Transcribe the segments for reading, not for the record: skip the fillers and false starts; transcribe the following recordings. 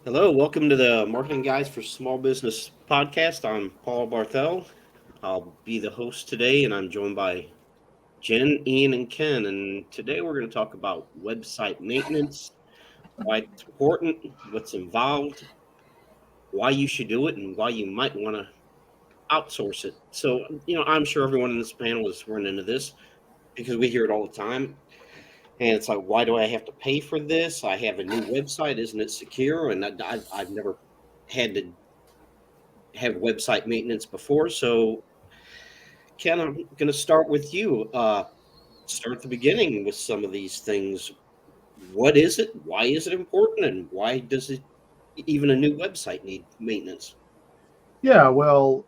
Hello, welcome to the Marketing Guys for Small Business podcast. I'm Paul Barthel. I'll be the host today, and I'm joined by Jen, Ian, and Ken. And today we're going to talk about website maintenance, why it's important, what's involved, why you should do it, and why you might want to outsource it. So, I'm sure everyone in this panel is run into this because we hear it all the time. And it's like, why do I have to pay for this? I have a new website. Isn't it secure? And I've never had to have website maintenance before. So, Ken, I'm going to start with you. Start at the beginning with some of these things. What is it? Why is it important? And why does it even a new website need maintenance? Yeah, well,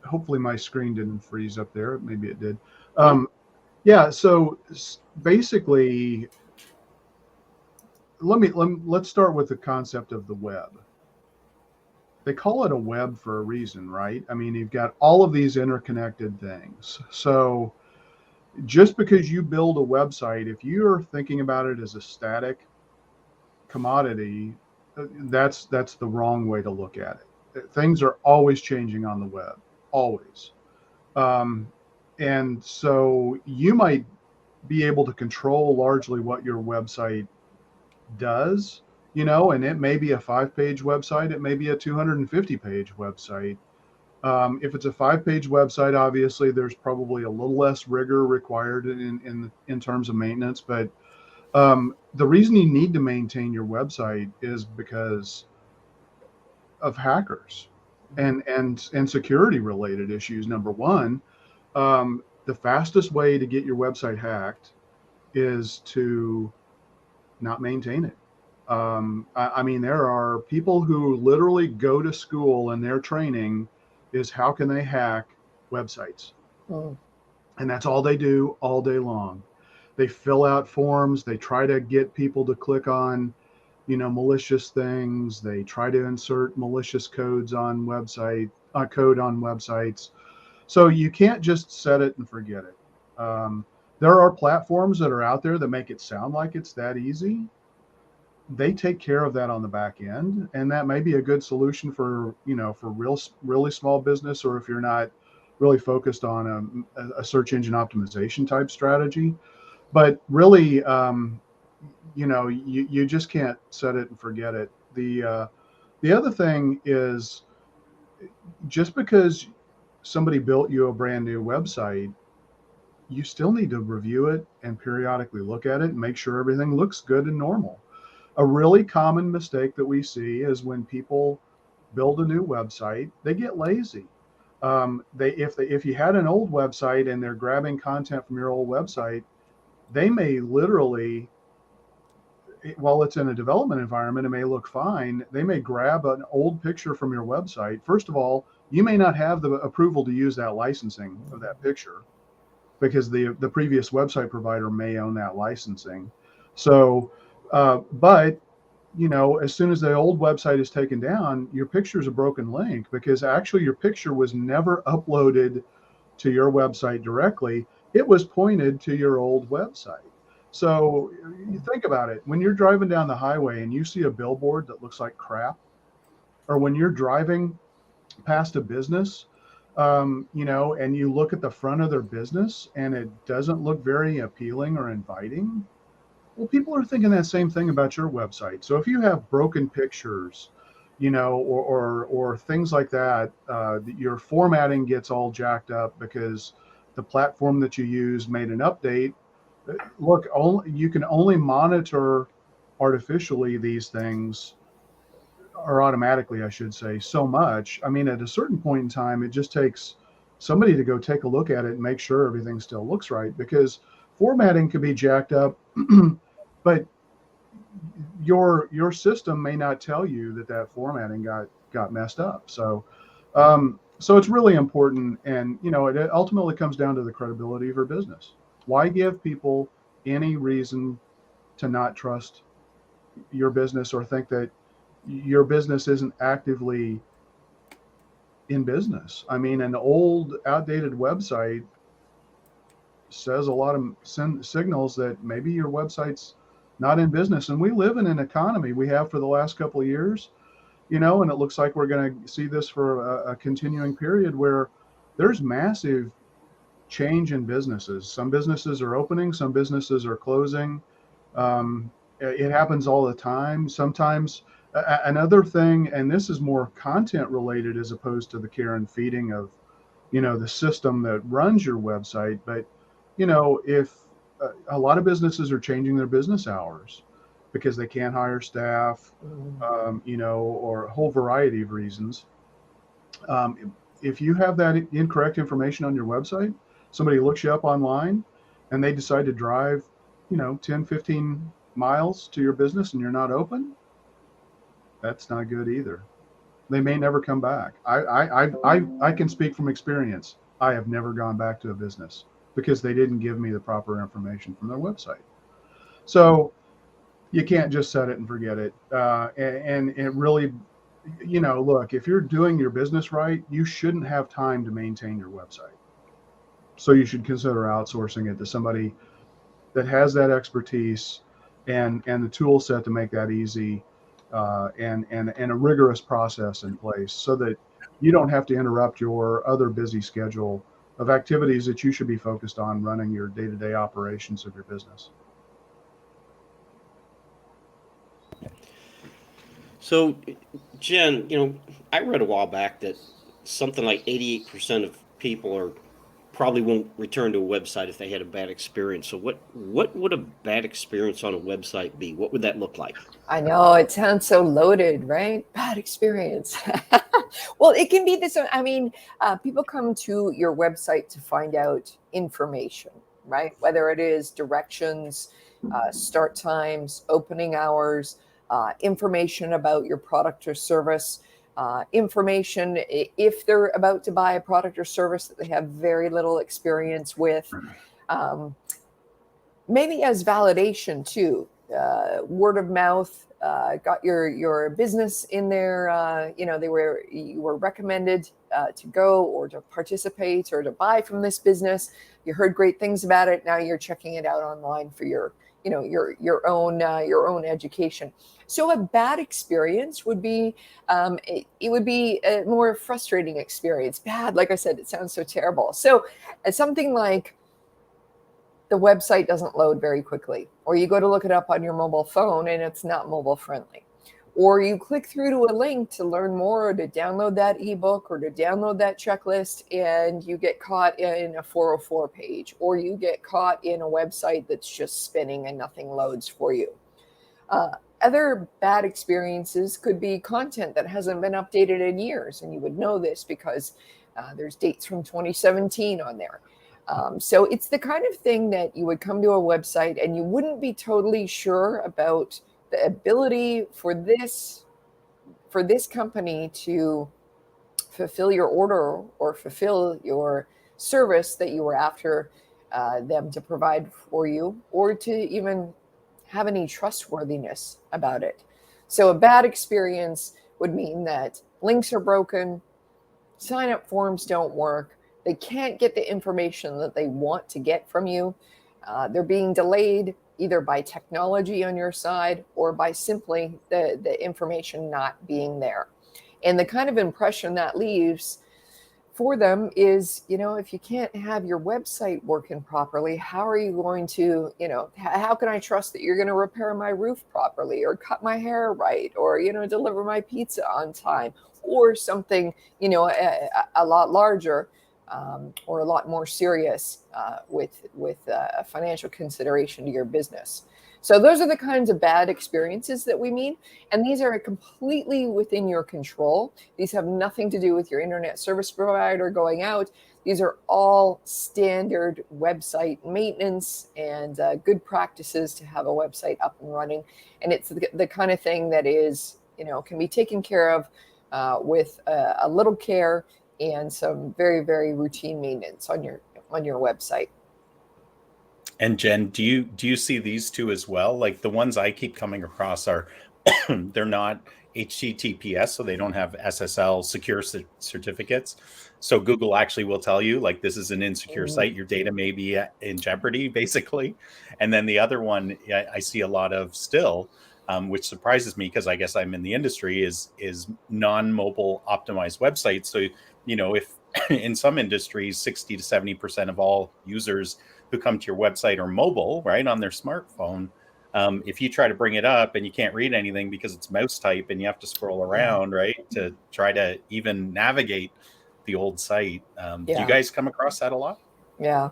hopefully my screen didn't freeze up there. Maybe it did. No. Um, yeah, so basically, let's start with the concept of the web. They call it a web for a reason, right? I mean, you've got all of these interconnected things. So just because you build a website, if you're thinking about it as a static commodity, that's the wrong way to look at it. Things are always changing on the web, always. Um, and so you might be able to control largely what your website does, and it may be a 5 page website, it may be a 250-page website. If it's a 5 page website, obviously there's probably a little less rigor required in terms of maintenance. But the reason you need to maintain your website is because of hackers and security related issues. Number one, the fastest way to get your website hacked is to not maintain it. I mean, there are people who literally go to school and their training is how can they hack websites. Oh, And that's all they do all day long. They fill out forms. They try to get people to click on, malicious things. They try to insert malicious code on websites. So you can't just set it and forget it. There are platforms that are out there that make it sound like it's that easy. They take care of that on the back end, and that may be a good solution for for really small business, or if you're not really focused on a search engine optimization type strategy. But really, you just can't set it and forget it. The other thing is, just because somebody built you a brand new website, you still need to review it and periodically look at it and make sure everything looks good and normal. A really common mistake that we see is when people build a new website, they get lazy. If you had an old website and they're grabbing content from your old website, they may literally, while it's in a development environment, it may look fine. They may grab an old picture from your website. First of all, you may not have the approval to use that licensing of that picture because the previous website provider may own that licensing. So, but as soon as the old website is taken down, your picture is a broken link because actually your picture was never uploaded to your website directly. It was pointed to your old website. So you think about it. When you're driving down the highway and you see a billboard that looks like crap, or when you're driving past a business, and you look at the front of their business and it doesn't look very appealing or inviting, well, people are thinking that same thing about your website. So if you have broken pictures, or things like that, your formatting gets all jacked up because the platform that you use made an update. Look, you can only monitor artificially these things, or automatically, I should say, so much. I mean, at a certain point in time, it just takes somebody to go take a look at it and make sure everything still looks right, because formatting could be jacked up, but your system may not tell you that formatting got messed up. So it's really important, and it ultimately comes down to the credibility of your business. Why give people any reason to not trust your business or think that your business isn't actively in business? I mean, an old, outdated website says a lot of signals that maybe your website's not in business. And we live in an economy, we have for the last couple of years, and it looks like we're going to see this for a continuing period where there's massive change in businesses. Some businesses are opening, some businesses are closing. It happens all the time. Sometimes another thing, and this is more content related as opposed to the care and feeding of, the system that runs your website. But, if a lot of businesses are changing their business hours because they can't hire staff, or a whole variety of reasons. If you have that incorrect information on your website, somebody looks you up online and they decide to drive, 10, 15 miles to your business and you're not open, that's not good either. They may never come back. I can speak from experience. I have never gone back to a business because they didn't give me the proper information from their website. So you can't just set it and forget it. And it really, look, if you're doing your business right, you shouldn't have time to maintain your website. So you should consider outsourcing it to somebody that has that expertise and the tool set to make that easy, and a rigorous process in place so that you don't have to interrupt your other busy schedule of activities that you should be focused on running your day-to-day operations of your business. So, Jen, I read a while back that something like 88% of people probably won't return to a website if they had a bad experience. So what would a bad experience on a website be? What would that look like? I know it sounds so loaded, right? Bad experience. Well, it can be this. I mean, people come to your website to find out information, right? Whether it is directions, start times, opening hours, information about your product or service, information if they're about to buy a product or service that they have very little experience with, maybe as validation too, word of mouth, got your business in there, you were recommended to go or to participate or to buy from this business. You heard great things about it. Now you're checking it out online for your own education. So a bad experience would be, it would be a more frustrating experience. Bad, like I said, it sounds so terrible. So something like the website doesn't load very quickly, or you go to look it up on your mobile phone and it's not mobile friendly, or you click through to a link to learn more or to download that ebook or to download that checklist and you get caught in a 404 page, or you get caught in a website that's just spinning and nothing loads for you. Other bad experiences could be content that hasn't been updated in years, and you would know this because there's dates from 2017 on there. So it's the kind of thing that you would come to a website and you wouldn't be totally sure about the ability for this company to fulfill your order or fulfill your service that you were after them to provide for you, or to even have any trustworthiness about it. So a bad experience would mean that links are broken, sign-up forms don't work, they can't get the information that they want to get from you. They're being delayed either by technology on your side or by simply the information not being there. And the kind of impression that leaves for them is, if you can't have your website working properly, how are you going to, how can I trust that you're going to repair my roof properly or cut my hair right or, deliver my pizza on time or something, a lot larger or a lot more serious with a financial consideration to your business. So those are the kinds of bad experiences that we mean. And these are completely within your control. These have nothing to do with your internet service provider going out. These are all standard website maintenance and good practices to have a website up and running. And it's the kind of thing that is, can be taken care of with a little care and some very, very routine maintenance on your website. And Jen, do you see these two as well? Like the ones I keep coming across are they're not HTTPS, so they don't have SSL secure certificates. So Google actually will tell you, like, this is an insecure site. Your data may be in jeopardy, basically. And then the other one I see a lot of still, which surprises me because I guess I'm in the industry, is non-mobile optimized websites. So, if in some industries, 60 to 70% of all users who come to your website are mobile, right, on their smartphone. If you try to bring it up and you can't read anything because it's mouse type and you have to scroll around, right, to try to even navigate the old site. Do you guys come across that a lot? Yeah.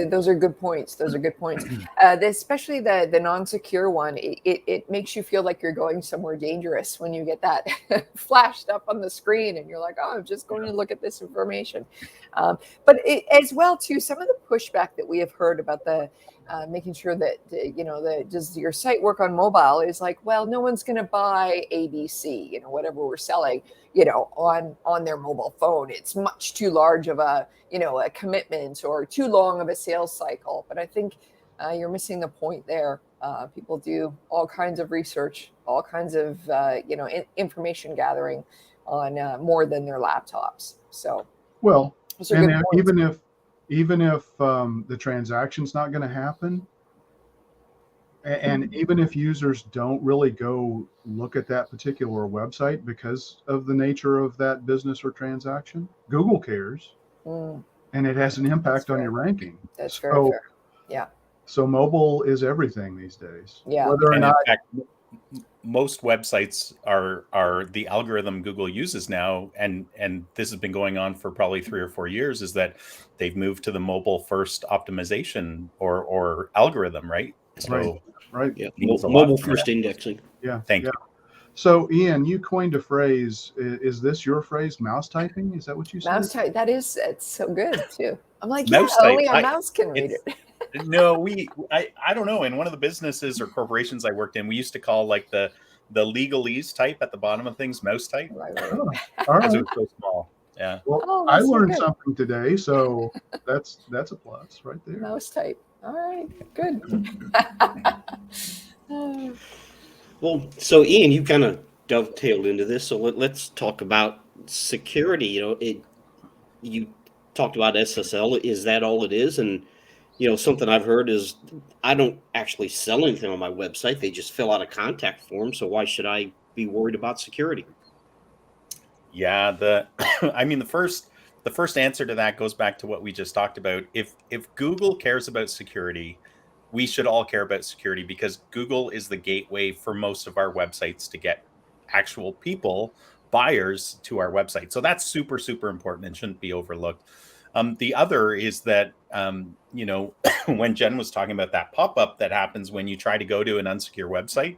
Those are good points. Those are good points. Especially the non-secure one. It makes you feel like you're going somewhere dangerous when you get that flashed up on the screen, and you're like, oh, I'm just going to look at this information. But as well too, some of the pushback that we have heard about the making sure that does your site work on mobile is like, well, no one's going to buy ABC, whatever we're selling, on their mobile phone. It's much too large of a commitment or too long of a sales cycle. But I think you're missing the point there. People do all kinds of research, all kinds of information gathering on more than their laptops. So well, and even if the transaction's not going to happen, and even if users don't really go look at that particular website because of the nature of that business or transaction, Google cares, and it has an impact on your ranking. That's very fair. Yeah. So mobile is everything these days. Yeah. Whether or not, in fact, most websites are the algorithm Google uses now, and this has been going on for probably 3 or 4 years, is that they've moved to the mobile first optimization or algorithm, right? So right. Yeah. Mobile first indexing. Yeah. Thank you. So Ian, you coined a phrase. Is this your phrase? Mouse typing? Is that what you said? Mouse type. It's so good too. I'm like, Mouse only type. a mouse can read it. No, I don't know. In one of the businesses or corporations I worked in, we used to call like the legalese type at the bottom of things mouse type. Right. Oh, all Because right. it was so small. Yeah. Well, I learned good. something today, so that's a plus right there. Mouse type. All right, good. Well, so Ian, you kind of dovetailed into this. So let's talk about security. You talked about SSL. Is that all it is? And something I've heard is I don't actually sell anything on my website. They just fill out a contact form. So why should I be worried about security? Yeah, the first answer to that goes back to what we just talked about. If Google cares about security, we should all care about security, because Google is the gateway for most of our websites to get actual people, buyers, to our website. So that's super, super important and shouldn't be overlooked. The other is that, when Jen was talking about that pop-up that happens when you try to go to an unsecure website,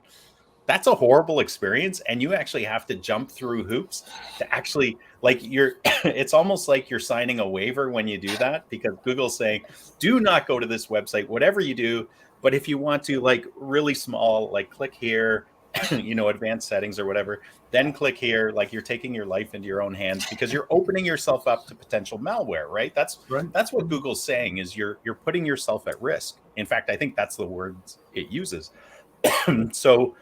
that's a horrible experience. And you actually have to jump through hoops to actually, it's almost like you're signing a waiver when you do that, because Google's saying, do not go to this website, whatever you do. But if you want to, really small, click here, advanced settings or whatever, then click here, you're taking your life into your own hands, because you're opening yourself up to potential malware, right? That's what Google's saying, is you're putting yourself at risk. In fact, I think that's the words it uses. So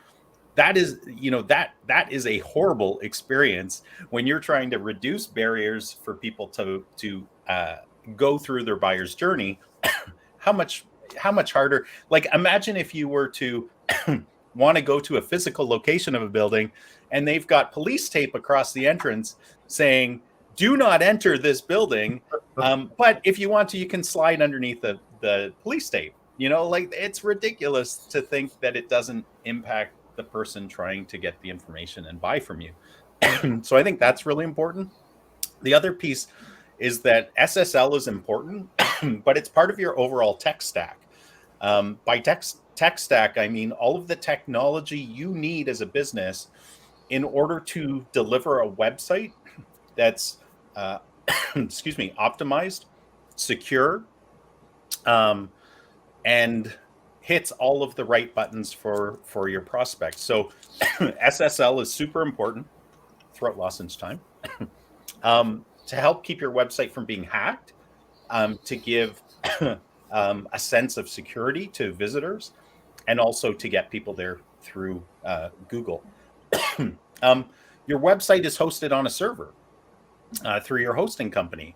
that is, that is a horrible experience when you're trying to reduce barriers for people to go through their buyer's journey. How much harder? Imagine if you were to want to go to a physical location of a building and they've got police tape across the entrance saying, do not enter this building. But if you want to, you can slide underneath the police tape. It's ridiculous to think that it doesn't impact the person trying to get the information and buy from you. So I think that's really important. The other piece is that SSL is important, but it's part of your overall tech stack. By tech stack, I mean all of the technology you need as a business in order to deliver a website that's, optimized, secure, and hits all of the right buttons for your prospects. So SSL is super important. Throat lozenge time. To help keep your website from being hacked, to give a sense of security to visitors, and also to get people there through Google. Your website is hosted on a server through your hosting company.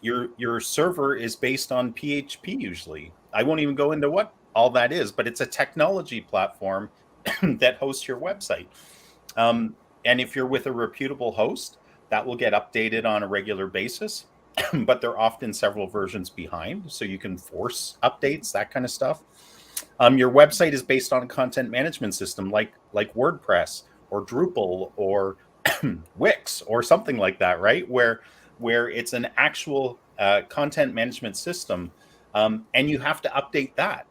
Your server is based on PHP usually. I won't even go into what all that is, but it's a technology platform that hosts your website. And if you're with a reputable host, that will get updated on a regular basis, but they're often several versions behind, so you can force updates, that kind of stuff. Your website is based on a content management system like WordPress or Drupal or Wix or something like that, right? Where it's an actual content management system, and you have to update that.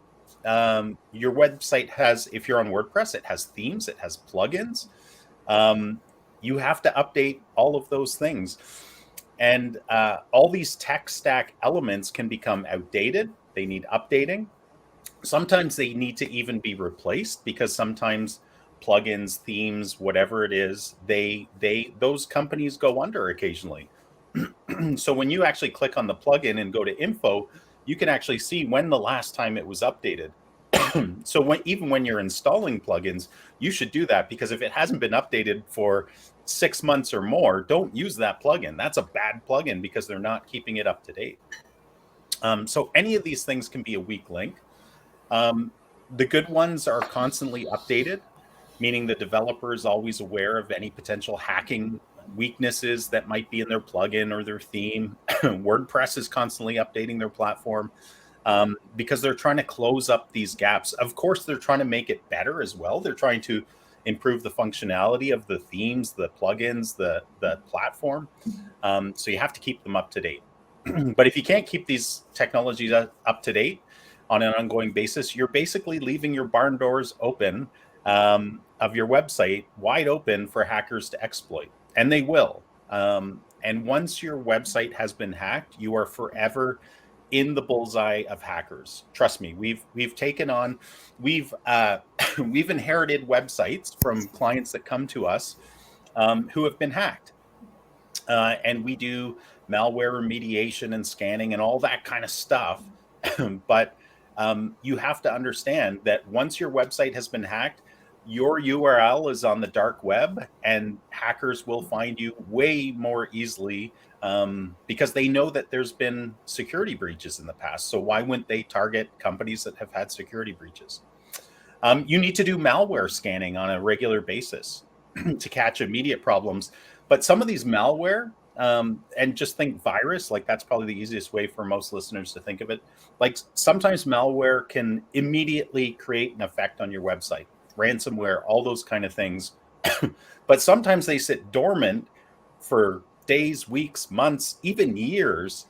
Your website has, if you're on WordPress, it has themes, it has plugins. You have to update all of those things. And all these tech stack elements can become outdated. They need updating. Sometimes they need to even be replaced because sometimes plugins, themes, whatever it is, those companies go under occasionally. So when you actually click on the plugin and go to info, you can actually see when the last time it was updated. So even when you're installing plugins, you should do that, because if it hasn't been updated for 6 months or more, don't use that plugin. That's a bad plugin because they're not keeping it up to date. So any of these things can be a weak link. The good ones are constantly updated, meaning the developer is always aware of any potential hacking weaknesses that might be in their plugin or their theme. WordPress is constantly updating their platform because they're trying to close up these gaps. Of course, they're trying to make it better as well. They're trying to improve the functionality of the themes, the plugins, the platform. So you have to keep them up to date. But if you can't keep these technologies up to date on an ongoing basis, you're basically leaving your barn doors open of your website wide open for hackers to exploit. And they will. And once your website has been hacked, you are forever in the bullseye of hackers. Trust me, we've taken on, we've inherited websites from clients that come to us who have been hacked. And we do malware remediation and scanning and all that kind of stuff. But you have to understand that once your website has been hacked, your URL is on the dark web, and hackers will find you way more easily because they know that there's been security breaches in the past. So why wouldn't they target companies that have had security breaches? You need to do malware scanning on a regular basis to catch immediate problems. But some of these malware, and just think virus, like that's probably the easiest way for most listeners to think of it. Like sometimes malware can immediately create an effect on your website. Ransomware, all those kind of things. But sometimes they sit dormant for days, weeks, months, even years.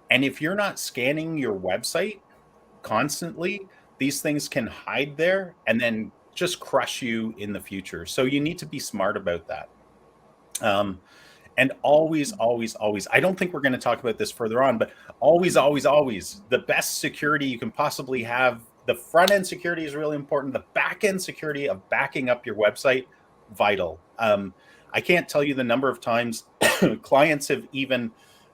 And if you're not scanning your website constantly, these things can hide there and then just crush you in the future. So you need to be smart about that. And always, I don't think we're going to talk about this further on, but always, the best security you can possibly have. The front end security is really important. The back end security of backing up your website, vital. I can't tell you the number of times clients have even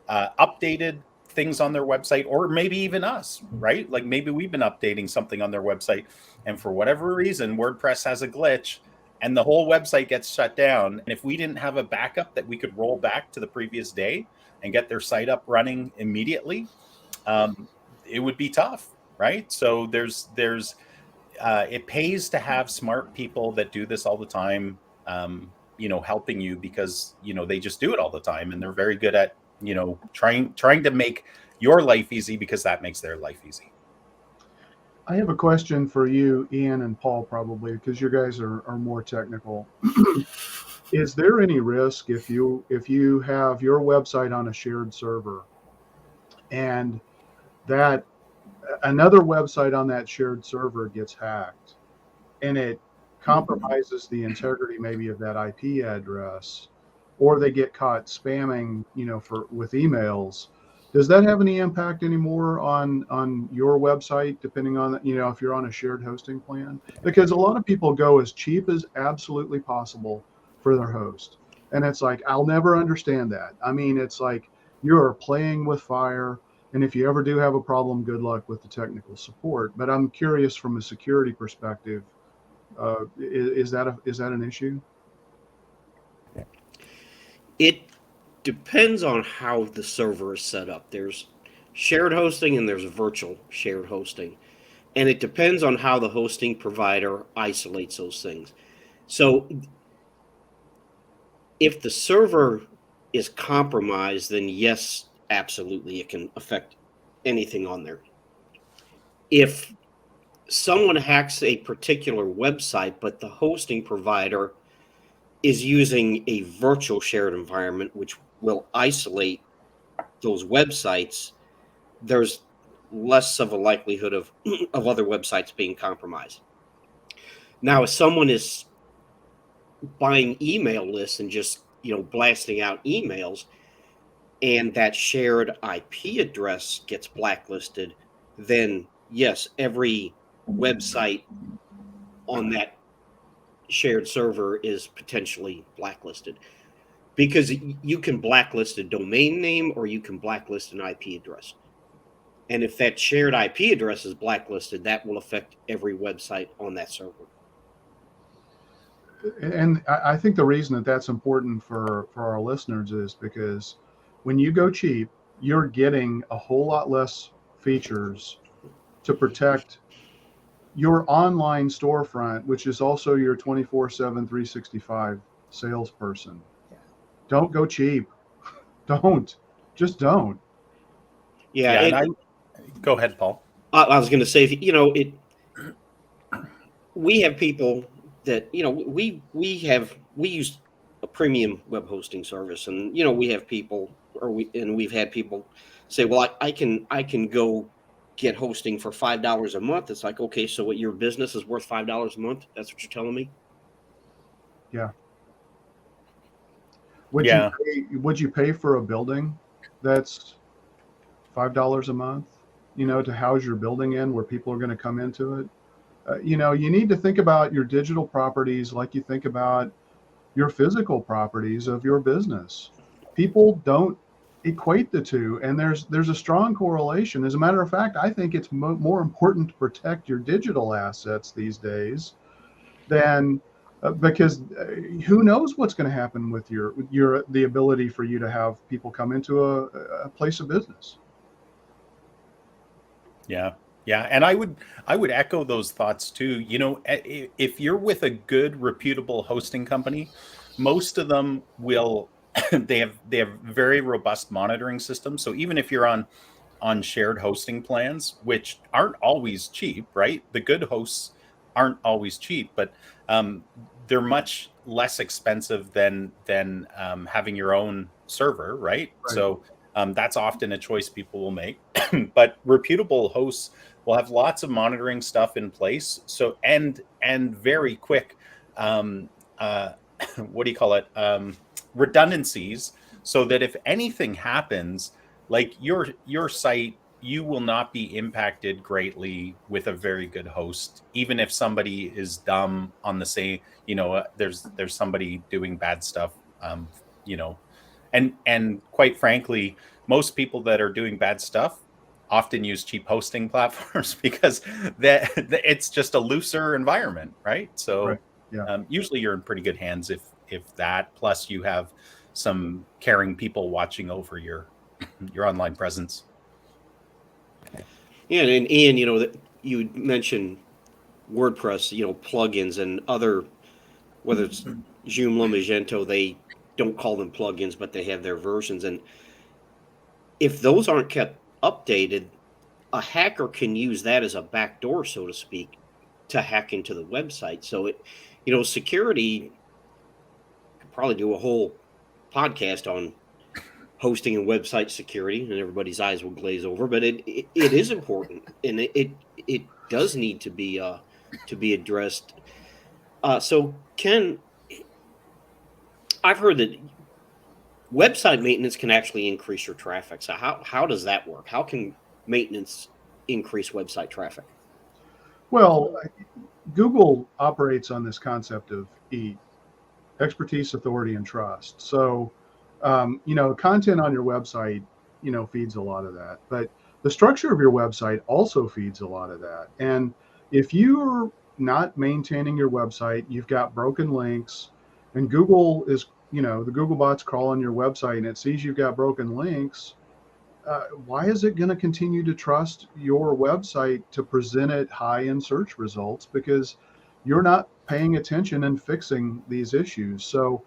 updated things on their website, or maybe even us, right? Like maybe we've been updating something on their website, and for whatever reason, WordPress has a glitch and the whole website gets shut down. And if we didn't have a backup that we could roll back to the previous day and get their site up running immediately, it would be tough. Right. So it pays to have smart people that do this all the time, helping you because, they just do it all the time and they're very good at, trying to make your life easy because that makes their life easy. I have a question for you, Ian and Paul, probably, because you guys are more technical. Is there any risk if you have your website on a shared server and that another website on that shared server gets hacked and it compromises the integrity maybe of that IP address, or they get caught spamming, with emails? Does that have any impact anymore on your website, depending on, if you're on a shared hosting plan? Because a lot of people go as cheap as absolutely possible for their host. And it's like, I'll never understand that. I mean, it's like you're playing with fire. And if you ever do have a problem, good luck with the technical support. But I'm curious from a security perspective, Is that an issue? It depends on how the server is set up. There's shared hosting and there's virtual shared hosting. And it depends on how the hosting provider isolates those things. So if the server is compromised, then yes, absolutely, it can affect anything on there. If someone hacks a particular website, but the hosting provider is using a virtual shared environment, which will isolate those websites, there's less of a likelihood of other websites being compromised. Now, if someone is buying email lists and just blasting out emails, and that shared IP address gets blacklisted, then yes, every website on that shared server is potentially blacklisted, because you can blacklist a domain name or you can blacklist an IP address. And if that shared IP address is blacklisted, that will affect every website on that server. And I think the reason that that's important for our listeners is because when you go cheap, you're getting a whole lot less features to protect your online storefront, which is also your 24/7, 365 salesperson. Don't go cheap. Just don't. Yeah. Go ahead, Paul. I was going to say, we have people that, we use a premium web hosting service, and, we have people, we've had people say, well, I can go get hosting for $5 a month. It's like, okay, so what, your business is worth $5 a month? That's what you're telling me? Yeah. Would you pay for a building that's $5 a month, to house your building in, where people are going to come into it? You need to think about your digital properties like you think about your physical properties of your business. People don't equate the two, and there's a strong correlation. As a matter of fact, I think it's more important to protect your digital assets these days than because who knows what's going to happen with the ability for you to have people come into a place of business. Yeah, and I would echo those thoughts too. If you're with a good, reputable hosting company, most of them will they have very robust monitoring systems. So even if you're on shared hosting plans, which aren't always cheap, right? The good hosts aren't always cheap, but they're much less expensive than having your own server, right? So that's often a choice people will make. But reputable hosts will have lots of monitoring stuff in place. So and very quick, what do you call it? Redundancies, so that if anything happens, like your site, you will not be impacted greatly with a very good host, even if somebody is dumb on the same, there's somebody doing bad stuff, and quite frankly, most people that are doing bad stuff often use cheap hosting platforms because that it's just a looser environment, right? So Right. Yeah. Usually you're in pretty good hands if that, plus you have some caring people watching over your online presence. Yeah, and Ian, that you mentioned WordPress, plugins and other, whether it's Joomla, Magento, they don't call them plugins, but they have their versions. And if those aren't kept updated, a hacker can use that as a backdoor, so to speak, to hack into the website. So security, could probably do a whole podcast on hosting and website security, and everybody's eyes will glaze over, but it is important, and it does need to be addressed. So Ken, I've heard that website maintenance can actually increase your traffic. So how does that work? How can maintenance increase website traffic? Well, Google operates on this concept of EAT, expertise, authority, and trust. So, content on your website, feeds a lot of that. But the structure of your website also feeds a lot of that. And if you're not maintaining your website, you've got broken links, and Google is, the Google bot's crawling your website and it sees you've got broken links, why is it going to continue to trust your website to present it high in search results? Because you're not paying attention and fixing these issues. So,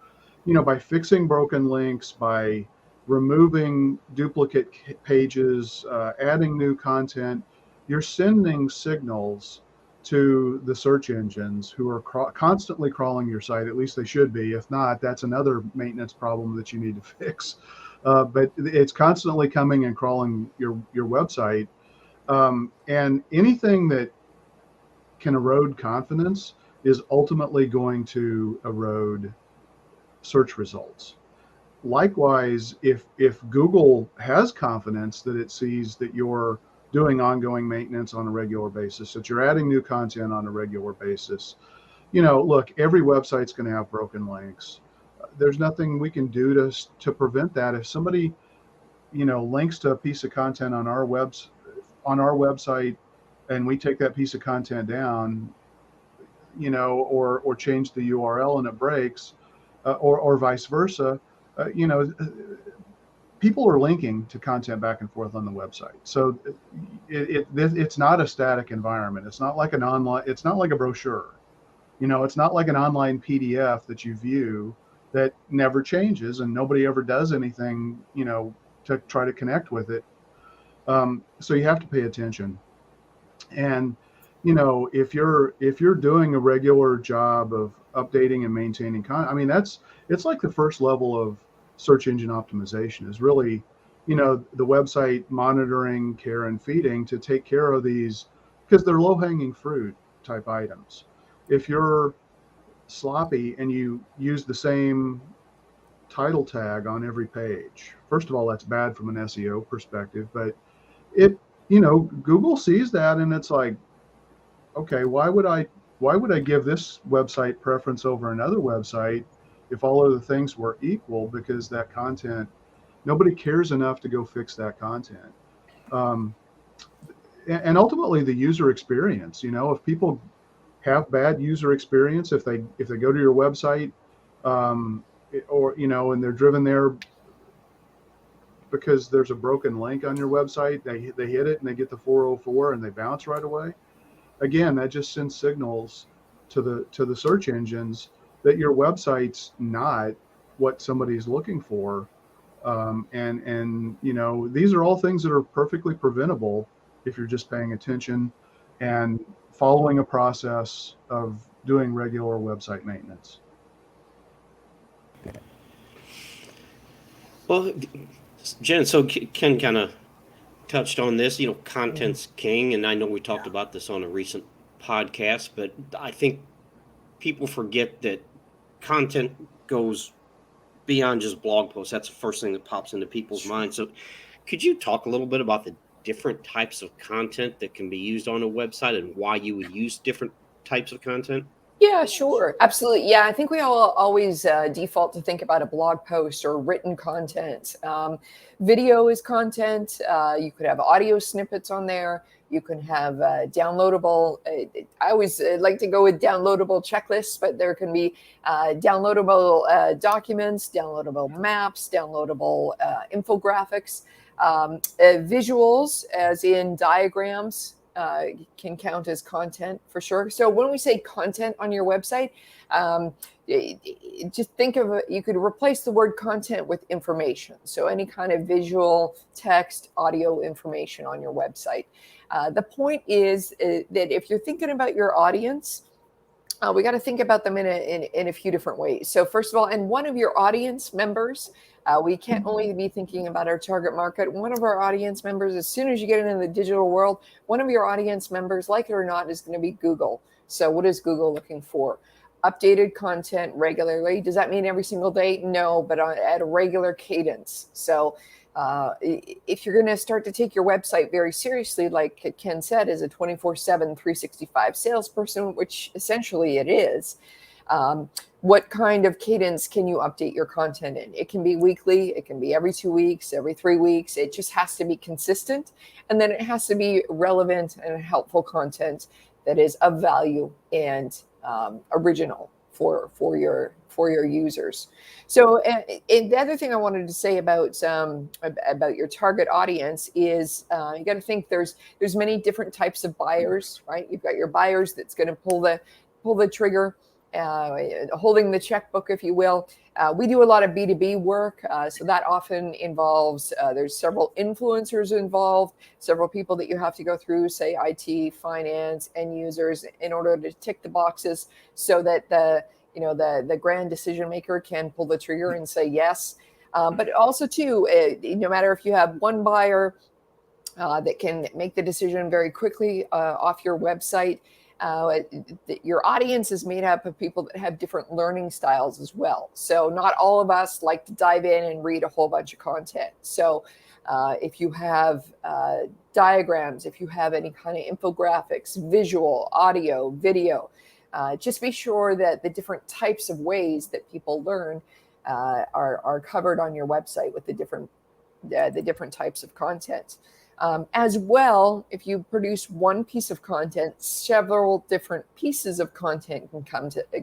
by fixing broken links, by removing duplicate pages, adding new content, you're sending signals to the search engines who are constantly crawling your site. At least they should be. If not, that's another maintenance problem that you need to fix. But it's constantly coming and crawling your website. And anything that can erode confidence is ultimately going to erode search results. Likewise, if Google has confidence that it sees that you're doing ongoing maintenance on a regular basis, that you're adding new content on a regular basis, look, every website's going to have broken links. There's nothing we can do to prevent that. If somebody, links to a piece of content on our website, and we take that piece of content down, or change the URL and it breaks, or vice versa, people are linking to content back and forth on the website. So it's not a static environment. It's not like it's not like a brochure. It's not like an online PDF that you view that never changes and nobody ever does anything, to try to connect with it. So you have to pay attention. And, if you're doing a regular job of updating and maintaining content, it's like the first level of search engine optimization is really, the website monitoring, care, and feeding to take care of these, because they're low-hanging fruit type items. If you're sloppy and you use the same title tag on every page, first of all, that's bad from an SEO perspective, but Google sees that and it's like, okay, why would I give this website preference over another website if all of the things were equal? Because that content, nobody cares enough to go fix that content. And ultimately the user experience, if people have bad user experience, if they go to your website, and they're driven there because there's a broken link on your website, they hit it and they get the 404 and they bounce right away. Again, that just sends signals to the search engines that your website's not what somebody's looking for. And these are all things that are perfectly preventable if you're just paying attention and following a process of doing regular website maintenance. Well, Jen, so Ken kind of touched on this, content's king. And I know we talked about this on a recent podcast, but I think people forget that content goes beyond just blog posts. That's the first thing that pops into people's minds. So could you talk a little bit about the different types of content that can be used on a website and why you would use different types of content? Yeah, sure. Absolutely. Yeah, I think we all always default to think about a blog post or written content. Video is content. You could have audio snippets on there. You can have downloadable. I always like to go with downloadable checklists, but there can be downloadable documents, downloadable maps, downloadable infographics, visuals, as in diagrams. Can count as content for sure. So when we say content on your website, just think of it, you could replace the word content with information. So any kind of visual, text, audio information on your website. The point is that if you're thinking about your audience, we got to think about them in a few different ways. So first of all, and one of your audience members, we can't only be thinking about our target market. One of our audience members, as soon as you get into the digital world, one of your audience members, like it or not, is going to be Google. So what is Google looking for? Updated content regularly. Does that mean every single day? No, but at a regular cadence. So if you're going to start to take your website very seriously, like Ken said, as a 24/7, 365 salesperson, which essentially it is, what kind of cadence can you update your content in? It can be weekly, it can be every 2 weeks, every 3 weeks. It just has to be consistent. And then it has to be relevant and helpful content that is of value and original for your users. So, and the other thing I wanted to say about your target audience is you got to think there's many different types of buyers, right? You've got your buyers that's going to pull the trigger, holding the checkbook, if you will. We do a lot of B2B work, so that often involves there's several influencers involved, several people that you have to go through, say IT, finance, end users, in order to tick the boxes so that the grand decision maker can pull the trigger and say yes. But also too, no matter if you have one buyer that can make the decision very quickly off your website. Your audience is made up of people that have different learning styles as well. So not all of us like to dive in and read a whole bunch of content. So if you have diagrams, if you have any kind of infographics, visual, audio, video, just be sure that the different types of ways that people learn are covered on your website with the different types of content. As well, if you produce one piece of content, several different pieces of content can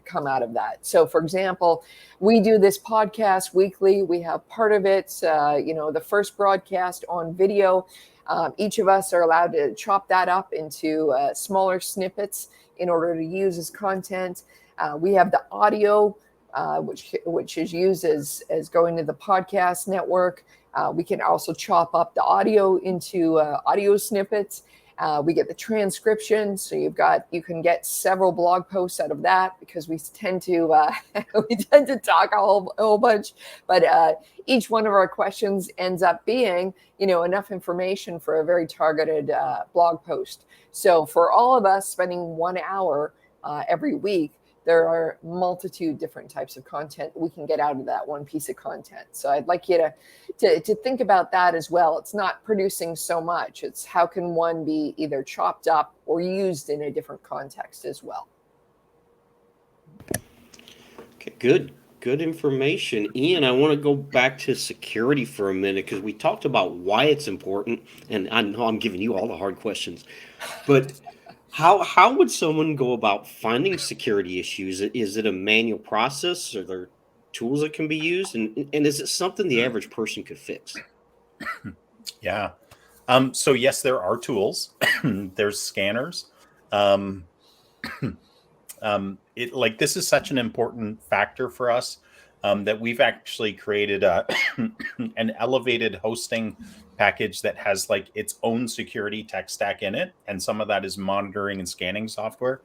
come out of that. So, for example, we do this podcast weekly. We have part of it, the first broadcast on video. Each of us are allowed to chop that up into smaller snippets in order to use as content. We have the audio, which is used as going to the podcast network. We can also chop up the audio into audio snippets. We get the transcription, so you can get several blog posts out of that, because we tend to talk a whole bunch. But each one of our questions ends up being enough information for a very targeted blog post. So for all of us spending 1 hour every week, there are multitude different types of content we can get out of that one piece of content. So I'd like you to think about that as well. It's not producing so much. It's how can one be either chopped up or used in a different context as well. Okay, good information. Ian, I want to go back to security for a minute, because we talked about why it's important, and I know I'm giving you all the hard questions, but how would someone go about finding security issues? Is it a manual process? Are there tools that can be used? And is it something the average person could fix? Yeah. So yes, there are tools. There's scanners. This is such an important factor for us that we've actually created an elevated hosting package that has its own security tech stack in it, and some of that is monitoring and scanning software.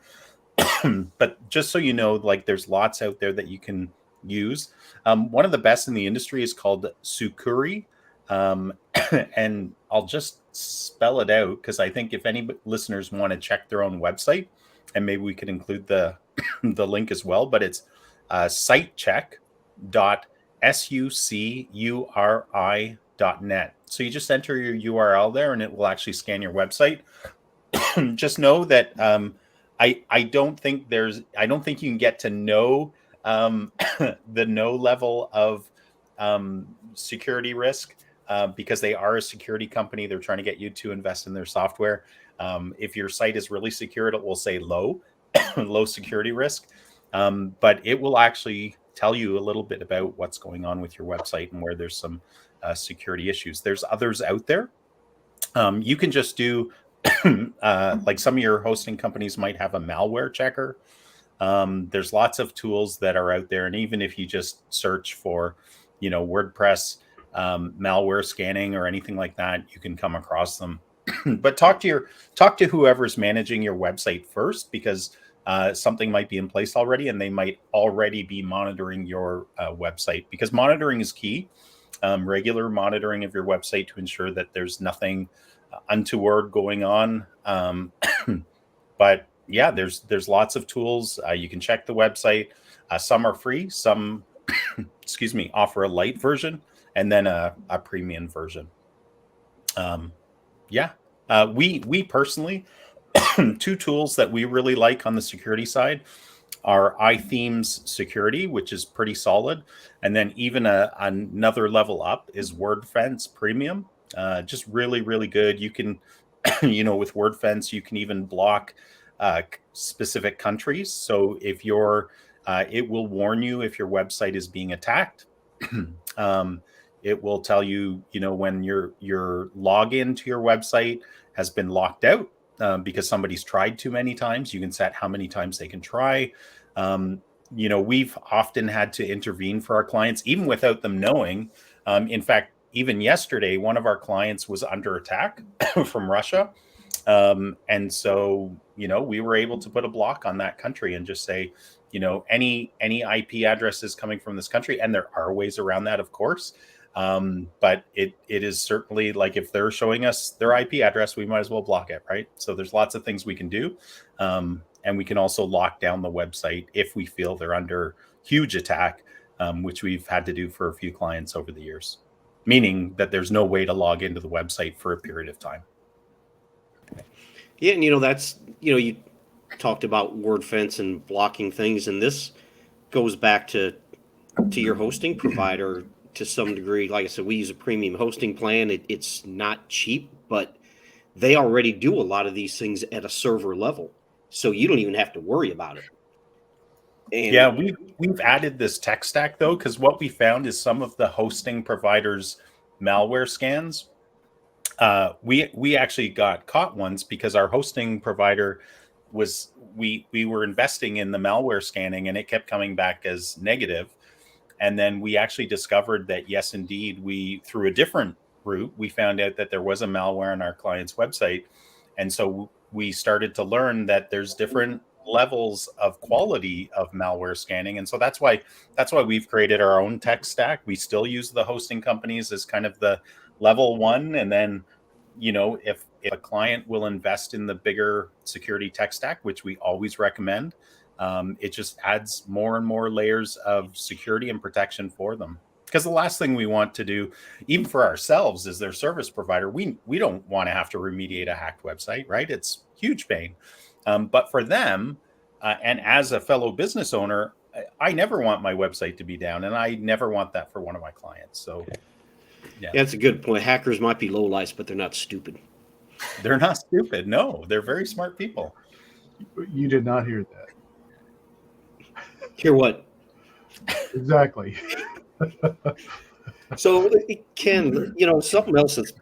But just so you know, there's lots out there that you can use. One of the best in the industry is called Sucuri, and I'll just spell it out, because I think if any listeners want to check their own website, and maybe we could include the the link as well, but it's sitecheck.sucuri.net. So you just enter your URL there, and it will actually scan your website. Just know that I don't think you can get to know the no level of security risk, because they are a security company. They're trying to get you to invest in their software. If your site is really secure, it will say low security risk, but it will actually tell you a little bit about what's going on with your website and where there's some security issues. There's others out there. You can just do some of your hosting companies might have a malware checker. There's lots of tools that are out there, and even if you just search for WordPress malware scanning or anything like that, you can come across them. But talk to whoever's managing your website first, because something might be in place already, and they might already be monitoring your website, because monitoring is key. Regular monitoring of your website to ensure that there's nothing untoward going on. But yeah, there's lots of tools. You can check the website. Some are free. Some, offer a light version, and then a premium version. We personally, two tools that we really like on the security side are iThemes Security, which is pretty solid. And then even another level up is WordFence Premium. Just really, really good. You can, with WordFence, you can even block specific countries. So if you're, it will warn you if your website is being attacked. It will tell you, when your login to your website has been locked out because somebody's tried too many times. You can set how many times they can try. We've often had to intervene for our clients, even without them knowing. In fact, even yesterday, one of our clients was under attack from Russia. And so, we were able to put a block on that country and just say, any IP addresses coming from this country, and there are ways around that, of course. But it is certainly like, if they're showing us their IP address, we might as well block it, right? So there's lots of things we can do. And we can also lock down the website if we feel they're under huge attack, which we've had to do for a few clients over the years, meaning that there's no way to log into the website for a period of time. Yeah, and that's, you talked about WordFence and blocking things, and this goes back to your hosting provider to some degree. Like I said, we use a premium hosting plan. It's not cheap, but they already do a lot of these things at a server level, so you don't even have to worry about it. And yeah, we've added this tech stack though, because what we found is some of the hosting providers' malware scans. We actually got caught once because our hosting provider we were investing in the malware scanning, and it kept coming back as negative. And then we actually discovered that, yes, indeed, through a different route, we found out that there was a malware on our client's website. And so we started to learn that there's different levels of quality of malware scanning. And so that's why we've created our own tech stack. We still use the hosting companies as kind of the level one. And then, if a client will invest in the bigger security tech stack, which we always recommend, it just adds more and more layers of security and protection for them. Because the last thing we want to do, even for ourselves as their service provider, we don't want to have to remediate a hacked website, right? It's huge pain. But for them, and as a fellow business owner, I never want my website to be down, and I never want that for one of my clients. So, yeah, that's a good point. Hackers might be lowlifes, but they're not stupid. They're not stupid. No, they're very smart people. You did not hear that. Hear what? Exactly. So, Ken, something else that's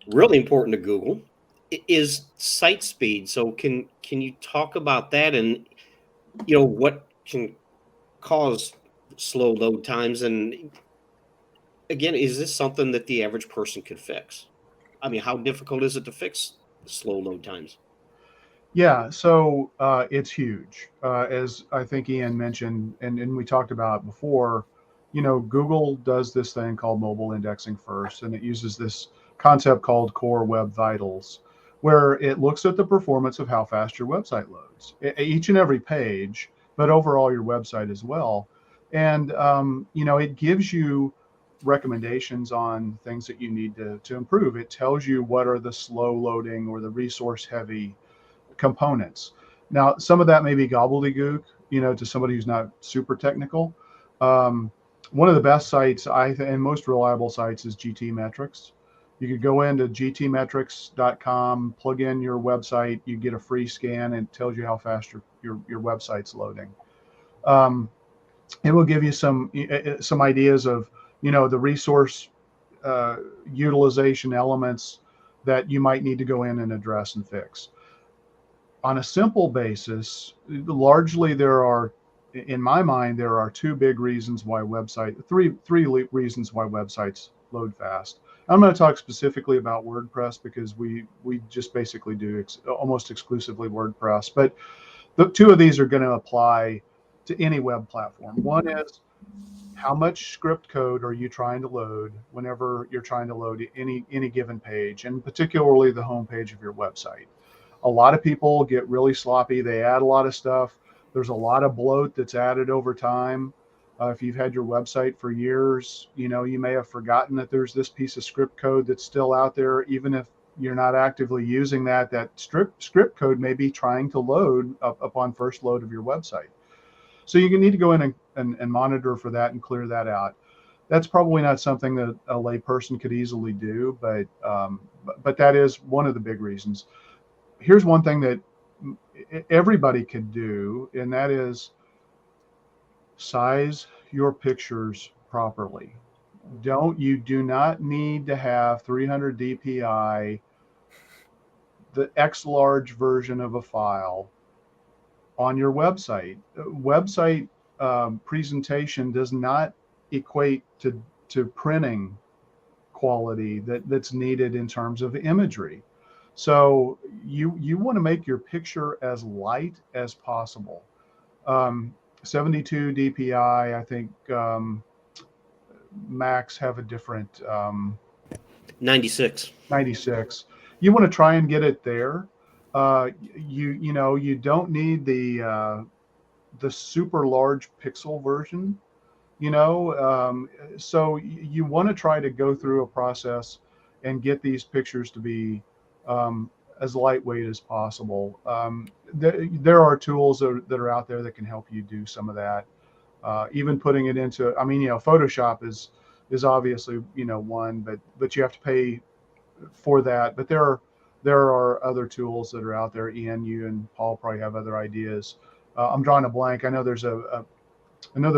really important to Google is site speed. So can you talk about that, and what can cause slow load times? And again, is this something that the average person could fix? I mean, how difficult is it to fix slow load times? Yeah, so it's huge. As I think Ian mentioned, and we talked about before, Google does this thing called mobile indexing first, and it uses this concept called Core Web Vitals, where it looks at the performance of how fast your website loads, each and every page, but overall your website as well. And, it gives you recommendations on things that you need to improve. It tells you what are the slow loading or the resource heavy components. Now, some of that may be gobbledygook, to somebody who's not super technical. One of the best sites and most reliable sites is GTmetrix. You could go into gtmetrix.com, plug in your website, you get a free scan, and it tells you how fast your website's loading. It will give you some ideas of the resource utilization elements that you might need to go in and address and fix. On a simple basis, largely in my mind, there are three reasons why websites load fast. I'm going to talk specifically about WordPress because we just basically do almost exclusively WordPress. But the two of these are going to apply to any web platform. One is, how much script code are you trying to load whenever you're trying to load any given page, and particularly the home page of your website? A lot of people get really sloppy. They add a lot of stuff. There's a lot of bloat that's added over time. If you've had your website for years, you may have forgotten that there's this piece of script code that's still out there. Even if you're not actively using that script code may be trying to load upon first load of your website. So you need to go in and monitor for that and clear that out. That's probably not something that a layperson could easily do, but that is one of the big reasons. Here's one thing that everybody could do, and that is size your pictures properly. You do not need to have 300 dpi, the X large version of a file on your website. Website presentation does not equate to printing quality that's needed in terms of imagery. So you want to make your picture as light as possible. 72 dpi, I think Macs have a different 96. 96. You want to try and get it there. You don't need the super large pixel version, so you want to try to go through a process and get these pictures to be as lightweight as possible. There are tools that are out there that can help you do some of that. Even putting it into, Photoshop is obviously one, but you have to pay for that. But there are other tools that are out there. Ian, you and Paul probably have other ideas. I'm drawing a blank. I know there are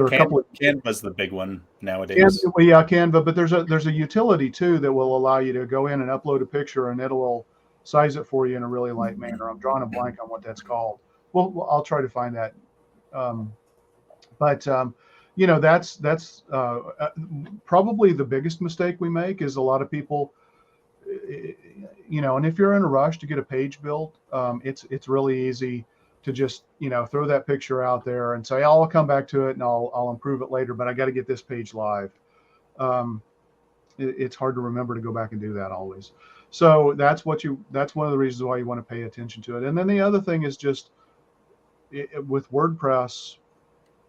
a couple of Canva's the big one nowadays. Canva, but there's a utility too that will allow you to go in and upload a picture and it will size it for you in a really light manner. I'm drawing a blank on what that's called. Well, I'll try to find that. That's probably the biggest mistake we make is a lot of people, and if you're in a rush to get a page built, it's really easy to just, throw that picture out there and say, I'll come back to it and I'll improve it later, but I got to get this page live. It's hard to remember to go back and do that always. So that's one of the reasons why you want to pay attention to it. And then the other thing is just with WordPress,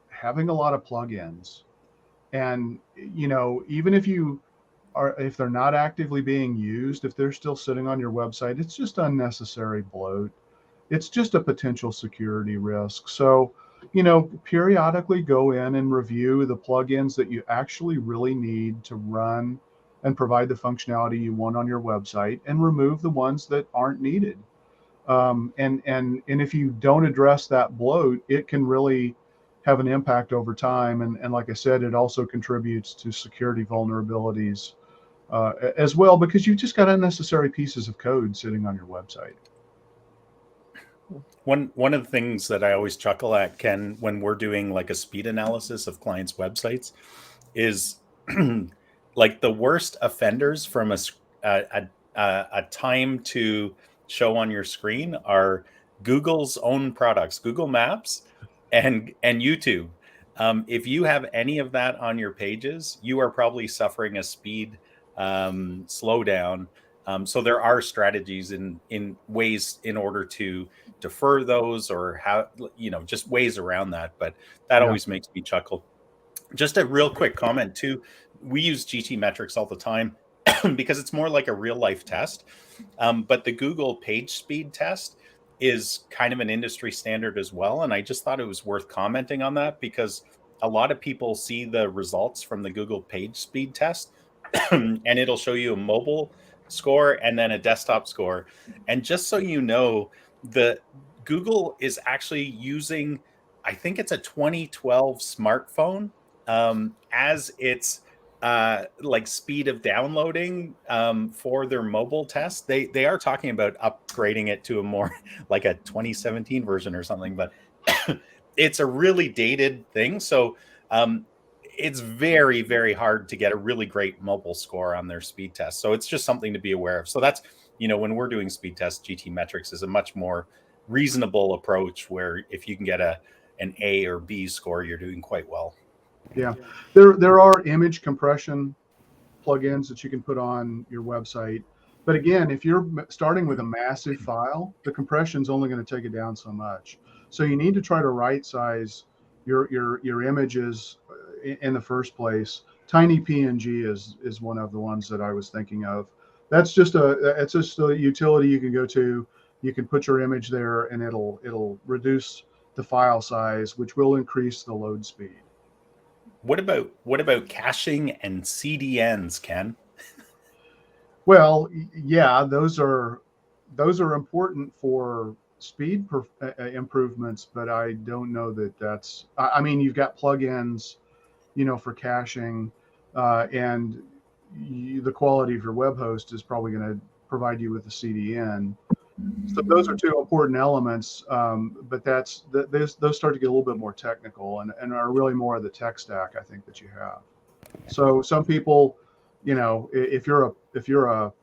having a lot of plugins, and, even if they're not actively being used, if they're still sitting on your website, it's just unnecessary bloat. It's just a potential security risk. So, periodically go in and review the plugins that you actually really need to run and provide the functionality you want on your website, and remove the ones that aren't needed. And if you don't address that bloat, it can really have an impact over time. And like I said, it also contributes to security vulnerabilities as well, because you've just got unnecessary pieces of code sitting on your website. One of the things that I always chuckle at, Ken, when we're doing like a speed analysis of clients' websites, is like the worst offenders from a time to show on your screen are Google's own products, Google Maps and YouTube. If you have any of that on your pages, you are probably suffering a speed slowdown. So there are strategies in ways in order to defer those, or how, just ways around that. But that always makes me chuckle. Just a real quick comment too. We use GTmetrix all the time because it's more like a real life test. But the Google page speed test is kind of an industry standard as well. And I just thought it was worth commenting on that, because a lot of people see the results from the Google page speed test and it'll show you a mobile score and then a desktop score. And just so you know, the Google is actually using, I think it's a 2012 smartphone as its like speed of downloading for their mobile test. They are talking about upgrading it to a more like a 2017 version or something, but it's a really dated thing. So it's very, very hard to get a really great mobile score on their speed test. So it's just something to be aware of. So that's, when we're doing speed tests, GTmetrix is a much more reasonable approach, where if you can get an A or B score, you're doing quite well. Yeah, there are image compression plugins that you can put on your website. But again, if you're starting with a massive file, the compression is only going to take it down so much. So you need to try to right size your images in the first place. Tiny PNG is one of the ones that I was thinking of. It's just a utility you can go to. You can put your image there, and it'll reduce the file size, which will increase the load speed. What about caching and CDNs, Ken? Well, yeah, those are important for speed improvements, but I don't know that that's. I mean, you've got plugins, for caching, and the quality of your web host is probably going to provide you with the CDN. So those are two important elements, but those start to get a little bit more technical and are really more of the tech stack, I think, that you have. So some people, if you're a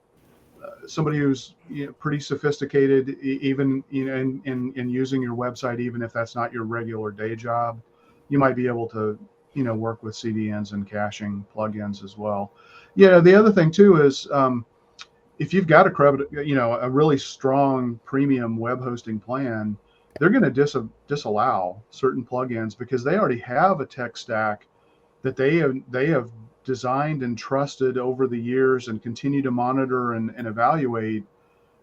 somebody who's pretty sophisticated, even in using your website, even if that's not your regular day job, you might be able to work with CDNs and caching plugins as well. The other thing too is if you've got a really strong premium web hosting plan, they're going to disallow certain plugins because they already have a tech stack that they have designed and trusted over the years and continue to monitor and evaluate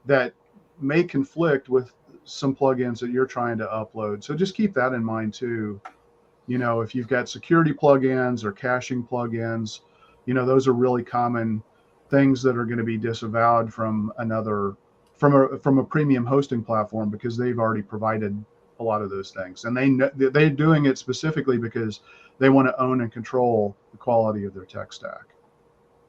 that may conflict with some plugins that you're trying to upload. So just keep that in mind too. If you've got security plugins or caching plugins, those are really common things that are going to be disavowed from a premium hosting platform because they've already provided a lot of those things, and they're doing it specifically because they want to own and control the quality of their tech stack.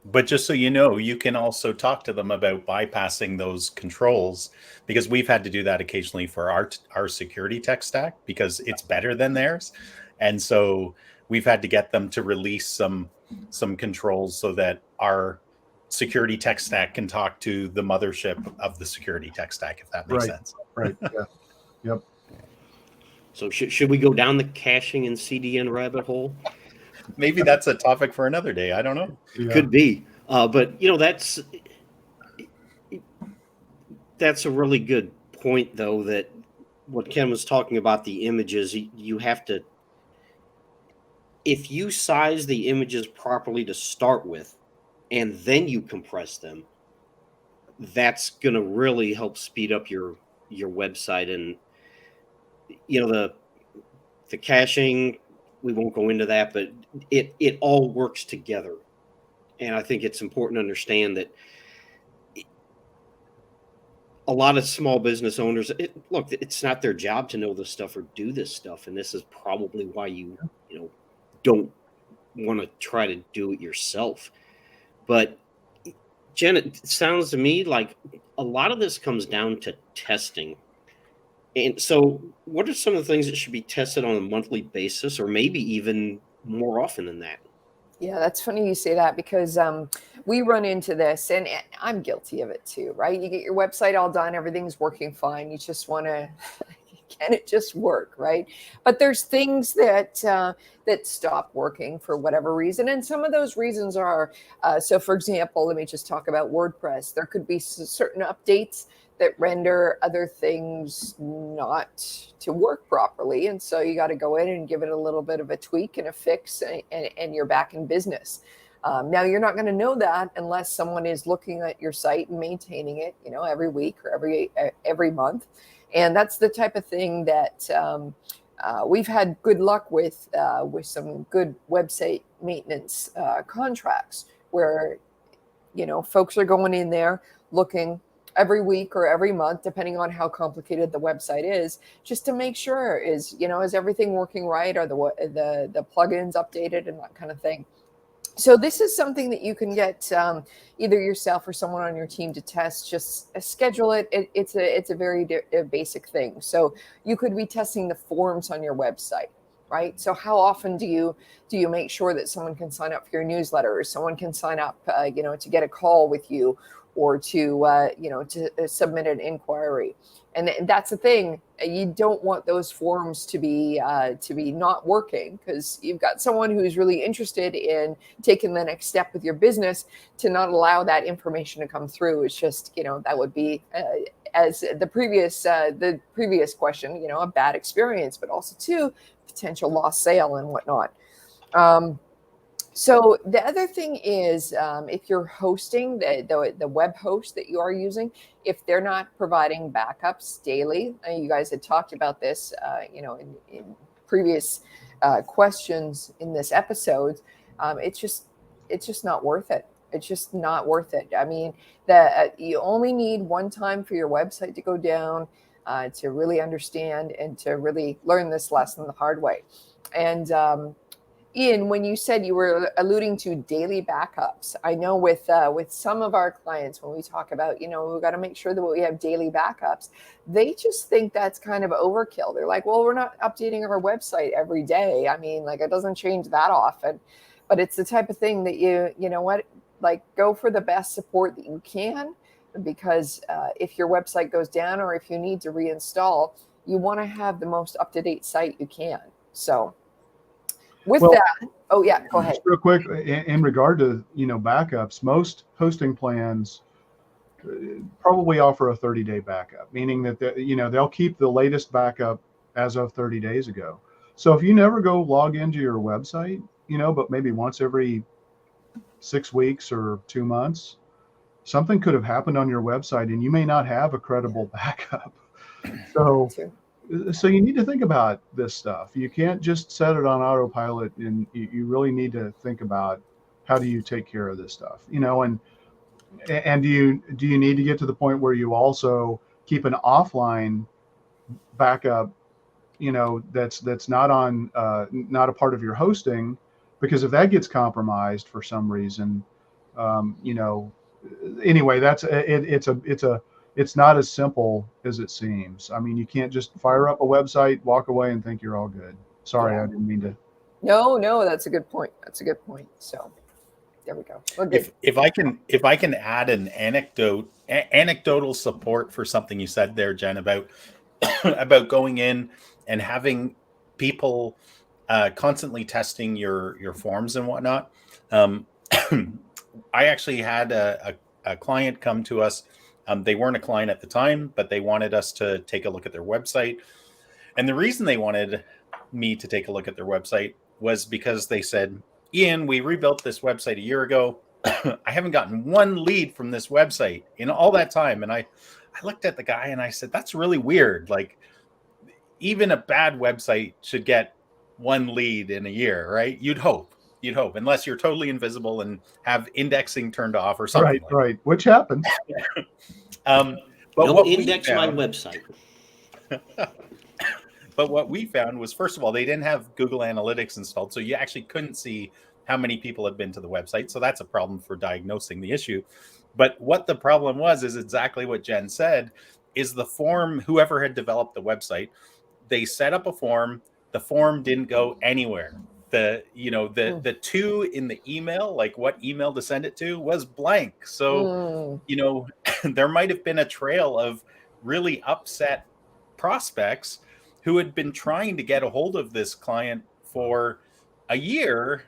But just so you know, you can also talk to them about bypassing those controls, because we've had to do that occasionally for our security tech stack because it's better than theirs. And so we've had to get them to release some controls so that our security tech stack can talk to the mothership of the security tech stack, if that makes sense. Right. Yeah. Yep. So should we go down the caching and CDN rabbit hole? Maybe that's a topic for another day. I don't know. Yeah. Could be. But that's a really good point, though, that what Ken was talking about, the images, you have to, if you size the images properly to start with, and then you compress them, that's going to really help speed up your website. And the caching, we won't go into that, but it all works together. And I think it's important to understand that a lot of small business owners, it's not their job to know this stuff or do this stuff. And this is probably why you don't want to try to do it yourself. But Jen, it sounds to me like a lot of this comes down to testing. And so what are some of the things that should be tested on a monthly basis, or maybe even more often than that? Yeah, that's funny you say that because we run into this, and I'm guilty of it too, right? You get your website all done, everything's working fine. You just want to, can it just work, right? But there's things that stop working for whatever reason, and some of those reasons are so. For example, let me just talk about WordPress. There could be certain updates that render other things not to work properly. And so you got to go in and give it a little bit of a tweak and a fix, and you're back in business. Now, you're not going to know that unless someone is looking at your site and maintaining it, every week or every month. And that's the type of thing that we've had good luck with some good website maintenance contracts where, folks are going in there looking every week or every month, depending on how complicated the website is, just to make sure is everything working right? Are the plugins updated and that kind of thing? So this is something that you can get either yourself or someone on your team to test. Just schedule it. It's a very basic thing. So you could be testing the forms on your website, right? So how often do you make sure that someone can sign up for your newsletter, or someone can sign up, to get a call with you, or to submit an inquiry? And that's the thing. You don't want those forms to be not working, because you've got someone who's really interested in taking the next step with your business, to not allow that information to come through. It's just, that would be, as the previous question, a bad experience, but also too, potential lost sale and whatnot. So the other thing is, if you're hosting the web host that you are using, if they're not providing backups daily, you guys had talked about this, in previous questions in this episode, it's just not worth it. It's just not worth it. I mean, you only need one time for your website to go down. to really understand and to really learn this lesson the hard way. And Ian, when you said you were alluding to daily backups, I know with some of our clients, when we talk about, we've got to make sure that we have daily backups, they just think that's kind of overkill. They're like, well, we're not updating our website every day. I mean, like, it doesn't change that often. But it's the type of thing that go for the best support that you can, because if your website goes down or if you need to reinstall, you want to have the most up-to-date site you can. So with that, oh yeah, go ahead. Just real quick, in regard to backups, most hosting plans probably offer a 30-day backup, meaning that they'll keep the latest backup as of 30 days ago. So if you never go log into your website, but maybe once every 6 weeks or 2 months, something could have happened on your website and you may not have a credible backup. So you need to think about this stuff. You can't just set it on autopilot, and you really need to think about how do you take care of this stuff, and do you need to get to the point where you also keep an offline backup, that's not a part of your hosting, because if that gets compromised for some reason, anyway, it's not as simple as it seems. I mean, you can't just fire up a website, walk away, and think you're all good. Sorry, I didn't mean to. No, that's a good point. So there we go. If I can add an anecdotal support for something you said there, Jen, about going in and having people constantly testing your forms and whatnot. I actually had a client come to us. They weren't a client at the time, but they wanted us to take a look at their website. And the reason they wanted me to take a look at their website was because they said, Ian, we rebuilt this website a year ago. I haven't gotten one lead from this website in all that time. And I looked at the guy and I said, that's really weird. Like, even a bad website should get one lead in a year, right? You'd hope, unless you're totally invisible and have indexing turned off or something. Right. Which happens. But don't index my website. But what we found was, first of all, they didn't have Google Analytics installed, so you actually couldn't see how many people had been to the website. So that's a problem for diagnosing the issue. But what the problem was is exactly what Jen said, is the form, whoever had developed the website, they set up a form, the form didn't go anywhere. The two in the email, like what email to send it to, was blank. So, there might have been a trail of really upset prospects who had been trying to get a hold of this client for a year.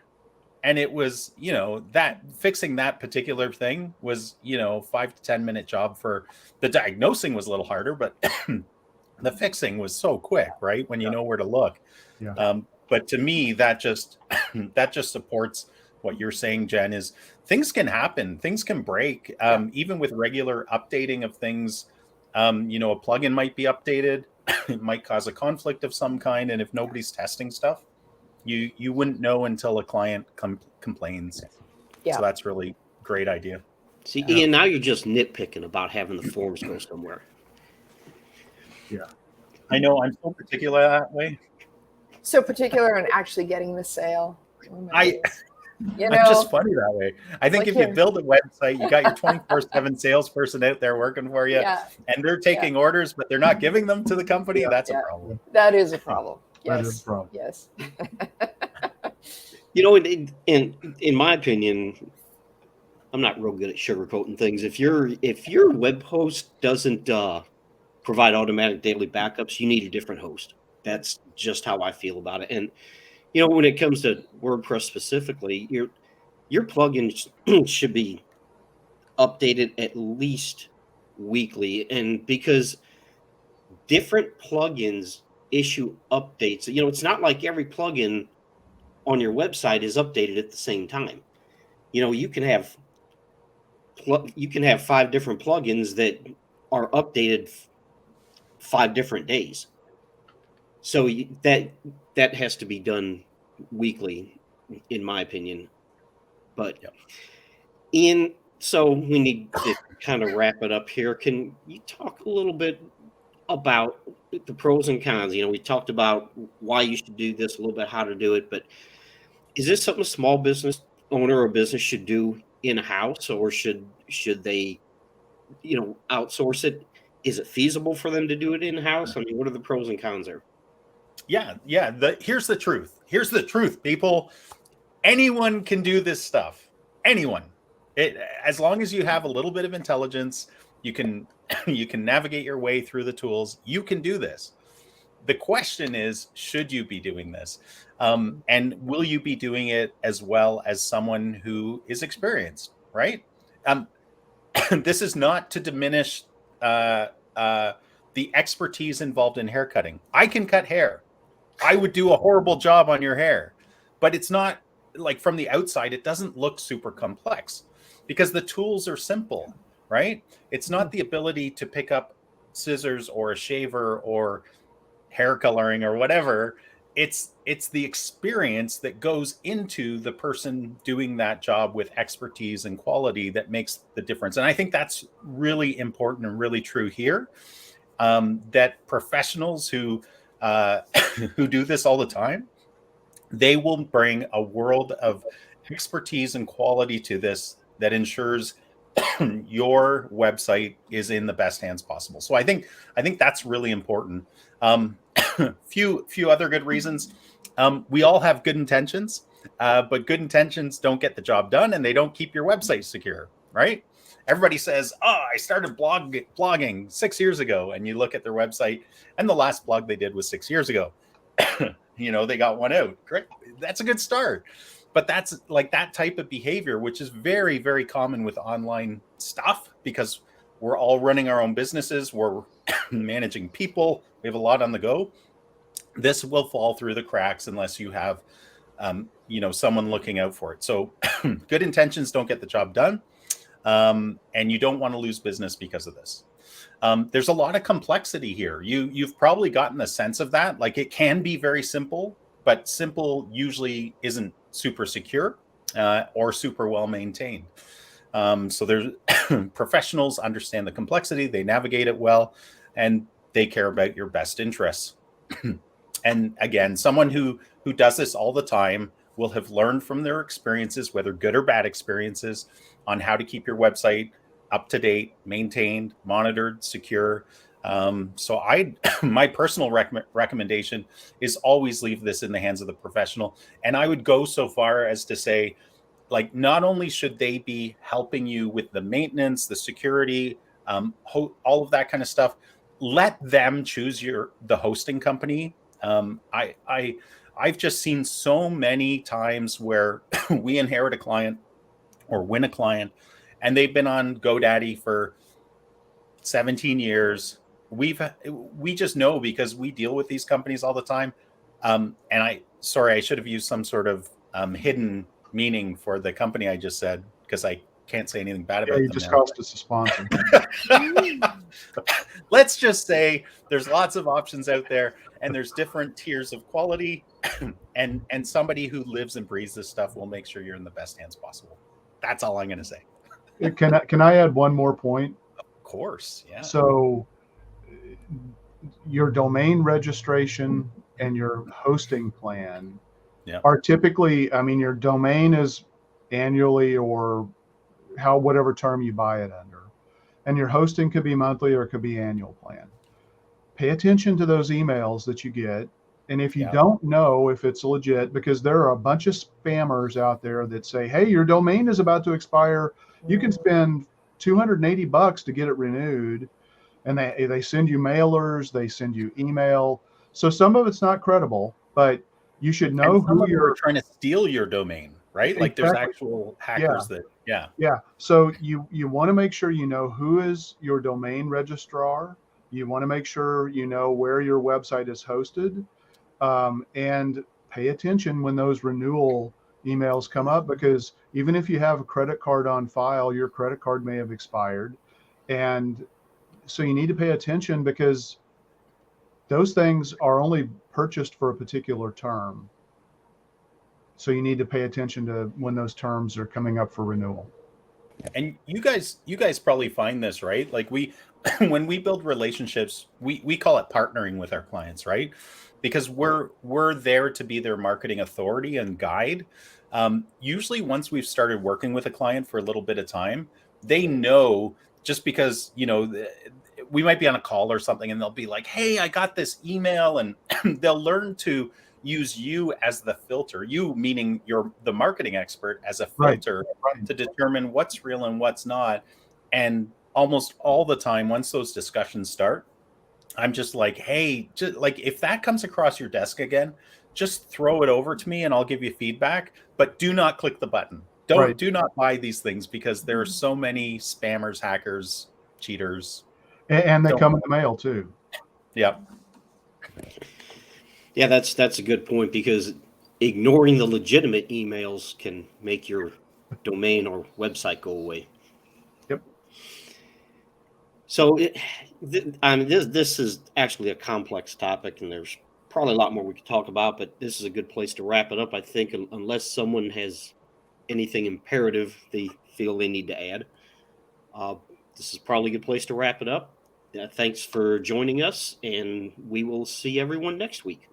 And it was, that fixing that particular thing was, 5 to 10 minute job. For the diagnosing was a little harder, but the fixing was so quick, right? When you know where to look. Yeah. But to me, that just supports what you're saying, Jen, is things can happen, things can break, even with regular updating of things. A plugin might be updated, it might cause a conflict of some kind, and if nobody's testing stuff, you wouldn't know until a client complains. Yeah. So that's really great idea. See, Ian, now you're just nitpicking about having the forms go somewhere. Yeah, I know. I'm so particular that way. So particular on actually getting the sale. I'm just funny that way. I think if you build a website, you got your 24/7 salesperson out there working for you, and they're taking orders, but they're not giving them to the company. That's a problem. That is a problem. Yes. That is a problem. Yes. In my opinion, I'm not real good at sugarcoating things. If your web host doesn't provide automatic daily backups, you need a different host. That's just how I feel about it. And when it comes to WordPress specifically, your plugins should be updated at least weekly, and because different plugins issue updates. It's not like every plugin on your website is updated at the same time. You can have 5 different plugins that are updated 5 different days. So that has to be done weekly, in my opinion. But so we need to kind of wrap it up here. Can you talk a little bit about the pros and cons. You know, we talked about why you should do this, a little bit how to do it, but is this something a small business owner or business should do in-house, or should they, outsource it? Is it feasible for them to do it in-house? I mean, what are the pros and cons there? Yeah. Here's the truth. Here's the truth, people. Anyone can do this stuff. Anyone. As long as you have a little bit of intelligence, you can you can navigate your way through the tools. You can do this. The question is, should you be doing this? And will you be doing it as well as someone who is experienced, right? This is not to diminish the expertise involved in haircutting. I can cut hair. I would do a horrible job on your hair, but it's not like from the outside, it doesn't look super complex because the tools are simple, right? It's not the ability to pick up scissors or a shaver or hair coloring or whatever. It's the experience that goes into the person doing that job with expertise and quality that makes the difference. And I think that's really important and really true here. That professionals who who do this all the time, they will bring a world of expertise and quality to this that ensures your website is in the best hands possible. So I think that's really important. Few other good reasons. We all have good intentions, but good intentions don't get the job done, and they don't keep your website secure, right? Everybody says, "Oh, I started blogging 6 years ago," and you look at their website, and the last blog they did was 6 years ago. They got one out. Great, that's a good start. But that's like that type of behavior, which is very, very common with online stuff because we're all running our own businesses. We're managing people. We have a lot on the go. This will fall through the cracks unless you have, someone looking out for it. So good intentions don't get the job done. And you don't want to lose business because of this. There's a lot of complexity here. You've probably gotten a sense of that. Like it can be very simple, but simple usually isn't super secure or super well maintained. So there's professionals understand the complexity, they navigate it well, and they care about your best interests. And again, someone who does this all the time will have learned from their experiences, whether good or bad experiences, on how to keep your website up to date, maintained, monitored, secure. So my personal recommendation is always leave this in the hands of the professional. And I would go so far as to say, like, not only should they be helping you with the maintenance, the security, all of that kind of stuff, let them choose the hosting company. I've just seen so many times where we inherit a client or win a client, and they've been on GoDaddy for 17 years. We just know because we deal with these companies all the time. And I should have used some sort of hidden meaning for the company I just said, because I can't say anything bad about them. You just cost us a sponsor. Let's just say there's lots of options out there, and there's different tiers of quality, and somebody who lives and breathes this stuff will make sure you're in the best hands possible. That's all I'm going to say. Can I add one more point? Of course, yeah. So your domain registration and your hosting plan are typically, your domain is annually or whatever term you buy it under. And your hosting could be monthly or it could be annual plan. Pay attention to those emails that you get. And if you don't know if it's legit, because there are a bunch of spammers out there that say, hey, your domain is about to expire. You can spend $280 to get it renewed. And they send you mailers, they send you email. So some of it's not credible, but you should know who you're trying to steal your domain, right? Exactly. Like there's actual hackers Yeah. So you want to make sure you know who is your domain registrar. You want to make sure you know where your website is hosted. And pay attention when those renewal emails come up, because even if you have a credit card on file, your credit card may have expired. And so you need to pay attention, because those things are only purchased for a particular term. So you need to pay attention to when those terms are coming up for renewal. And you guys probably find this, right? Like we when we build relationships, we call it partnering with our clients, right? Because we're there to be their marketing authority and guide. Usually once we've started working with a client for a little bit of time, they know, just because, we might be on a call or something and they'll be like, "Hey, I got this email," and they'll learn to use you as the filter, you meaning you're the marketing expert, as a Right. filter Right. to determine what's real and what's not. And almost all the time, once those discussions start, I'm just like, "Hey, just like, if that comes across your desk again, just throw it over to me and I'll give you feedback, but do not click the button. Right. Do not buy these things, because there are so many spammers, hackers, cheaters." And they Don't. come in the mail too. Yeah. Yeah, that's a good point, because ignoring the legitimate emails can make your domain or website go away. Yep. So, I mean, this is actually a complex topic, and there's probably a lot more we could talk about. But this is a good place to wrap it up, I think, unless someone has anything imperative they feel they need to add. Uh, this is probably a good place to wrap it up. Thanks for joining us, and we will see everyone next week.